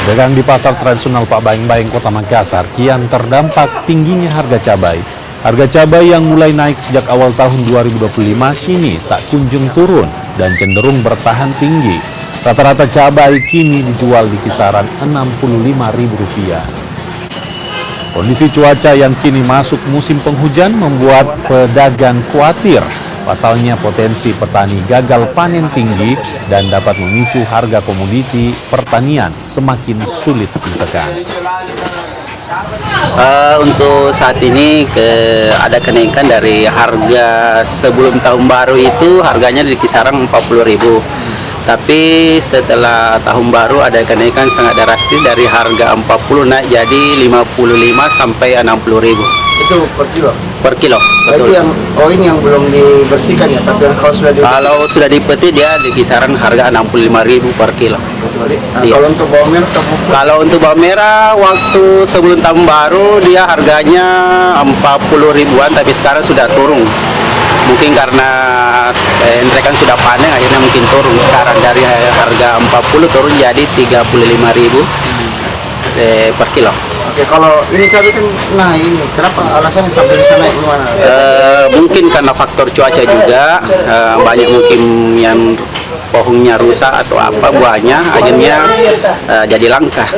Pedagang di pasar tradisional Pak Baeng-Baeng Kota Makassar kian terdampak tingginya harga cabai. Harga cabai yang mulai naik sejak awal tahun 2025 kini tak kunjung turun dan cenderung bertahan tinggi. Rata-rata cabai kini dijual di kisaran Rp65.000. Kondisi cuaca yang kini masuk musim penghujan membuat pedagang khawatir. Pasalnya potensi petani gagal panen tinggi dan dapat memicu harga komoditi pertanian semakin sulit ditekan. Untuk saat ini ada kenaikan dari harga sebelum tahun baru itu harganya di kisaran 40.000. Tapi setelah tahun baru ada kenaikan sangat drastis dari harga 40 naik jadi 55 sampai 60.000. Itu per kilo? Per kilo, betul. Yang ini yang belum dibersihkan ya, tapi kalau sudah dipeti dia di kisaran harga 65.000 per kilo. Nah, Iya. Kalau untuk bawang merah Kalau untuk bawang merah waktu sebelum tahun baru dia harganya 40 ribuan tapi sekarang sudah turun. Mungkin karena mereka sudah panen akhirnya mungkin turun sekarang dari harga 40 turun jadi 35.000 per kilo. Oke, kalau ini cabai kan, nah ini kenapa alasannya sampai bisa naik gimana? Mungkin karena faktor cuaca juga, banyak mungkin yang pohonnya rusak atau apa buahnya akhirnya jadi langka.